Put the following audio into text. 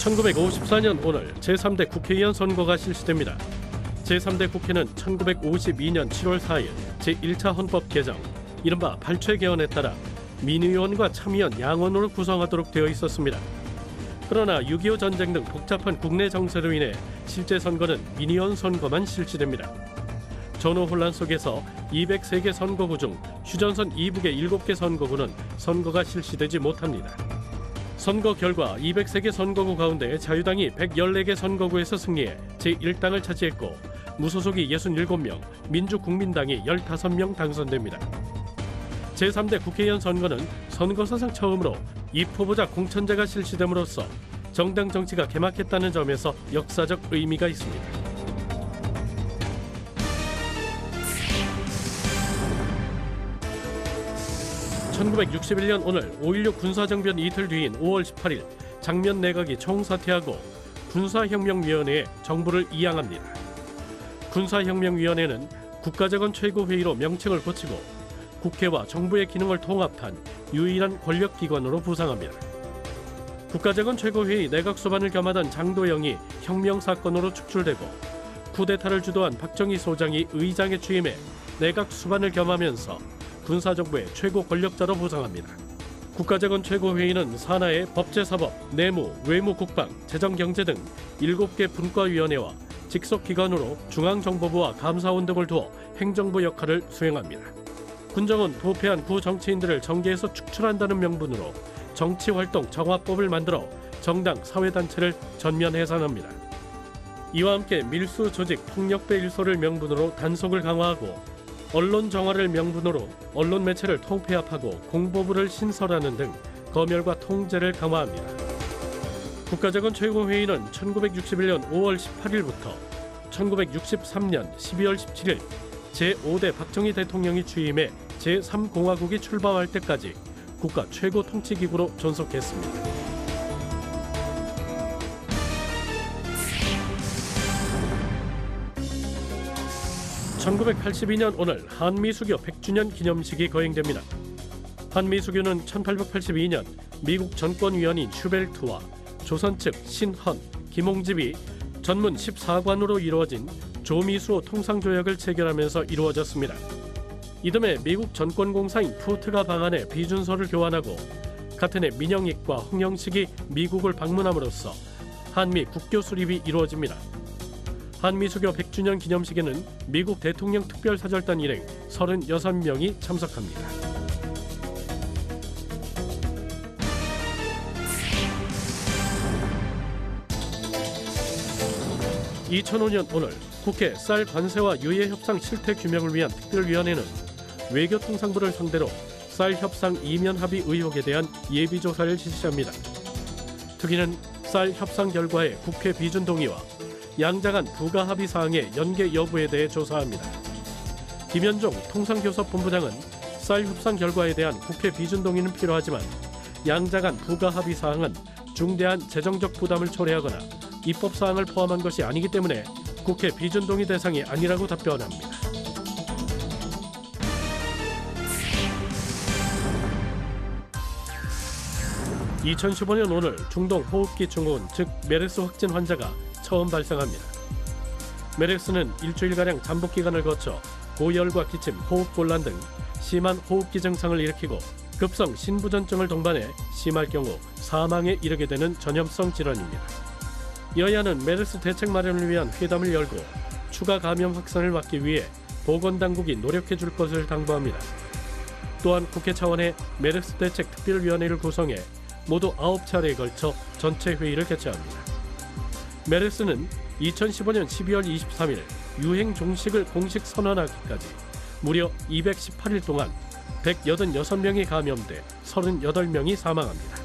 1954년 오늘 제3대 국회의원 선거가 실시됩니다. 제3대 국회는 1952년 7월 4일 제1차 헌법 개정, 이른바 8최 개헌에 따라 민의원과 참의원 양원으로 구성하도록 되어 있었습니다. 그러나 6.25 전쟁 등 복잡한 국내 정세로 인해 실제 선거는 민의원 선거만 실시됩니다. 전후 혼란 속에서 203개 선거구 중 휴전선 이북의 7개 선거구는 선거가 실시되지 못합니다. 선거 결과 203개 선거구 가운데 자유당이 114개 선거구에서 승리해 제1당을 차지했고 무소속이 67명, 민주국민당이 15명 당선됩니다. 제3대 국회의원 선거는 선거사상 처음으로 입후보자 공천제가 실시됨으로써 정당 정치가 개막했다는 점에서 역사적 의미가 있습니다. (1961년) 오늘 5.16 군사정변 이틀 뒤인 5월 18일 장면 내각이 총사퇴하고 군사혁명위원회에 정부를 이양합니다. 군사혁명위원회는 국가정원 최고회의로 명칭을 고치고 국회와 정부의 기능을 통합한 유일한 권력기관으로 부상합니다. 국가정원 최고회의 내각 수반을 겸하던 장도영이 혁명사건으로 축출되고 쿠데타를 주도한 박정희 소장이 의장에 취임해 내각 수반을 겸하면서 군사정부의 최고 권력자로 부상합니다. 국가정원 최고회의는 산하의 법제사법, 내무, 외무, 국방, 재정경제 등 7개 분과위원회와 직속기관으로 중앙정보부와 감사원 등을 두어 행정부 역할을 수행합니다. 군정은 부패한 구정치인들을 정계에서 축출한다는 명분으로 정치활동 정화법을 만들어 정당, 사회단체를 전면 해산합니다. 이와 함께 밀수 조직, 폭력배 일소를 명분으로 단속을 강화하고 언론 정화를 명분으로 언론 매체를 통폐합하고 공보부를 신설하는 등 검열과 통제를 강화합니다. 국가정원 최고회의는 1961년 5월 18일부터 1963년 12월 17일 제5대 박정희 대통령이 취임해 제3공화국이 출범할 때까지 국가 최고 통치기구로 존속했습니다. 1982년 오늘 한미수교 100주년 기념식이 거행됩니다. 한미수교는 1882년 미국 전권위원인 슈벨트와 조선 측 신헌, 김홍집이 전문 14관으로 이루어진 조미수호 통상조약을 체결하면서 이루어졌습니다. 이듬해 미국 전권공사인 푸트가 방한해 비준서를 교환하고 같은 해 민영익과 홍영식이 미국을 방문함으로써 한미 국교 수립이 이루어집니다. 한미수교 100주년 기념식에는 미국 대통령 특별사절단 일행 36명이 참석합니다. (2005년) 오늘 국회 쌀 관세와 유예 협상 실태 규명을 위한 특별위원회는 외교통상부를 상대로 쌀 협상 이면 합의 의혹에 대한 예비조사를 실시합니다. 특위는 쌀 협상 결과의 국회 비준 동의와 양자 간 부가 합의 사항의 연계 여부에 대해 조사합니다. 김현종 통상교섭본부장은 쌀 협상 결과에 대한 국회 비준 동의는 필요하지만 양자 간 부가 합의 사항은 중대한 재정적 부담을 초래하거나 입법 사항을 포함한 것이 아니기 때문에 국회 비준 동의 대상이 아니라고 답변합니다. (2015년) 오늘 중동 호흡기 증후군 즉 메르스 확진 환자가 처음 발생합니다. 메르스는 일주일가량 잠복 기간을 거쳐 고열과 기침, 호흡곤란 등 심한 호흡기 증상을 일으키고 급성 신부전증을 동반해 심할 경우 사망에 이르게 되는 전염성 질환입니다. 여야는 메르스 대책 마련을 위한 회담을 열고 추가 감염 확산을 막기 위해 보건당국이 노력해 줄 것을 당부합니다. 또한 국회 차원의 메르스 대책 특별위원회를 구성해 모두 9차례에 걸쳐 전체 회의를 개최합니다. 메르스는 2015년 12월 23일 유행 종식을 공식 선언하기까지 무려 218일 동안 186명이 감염돼 38명이 사망합니다.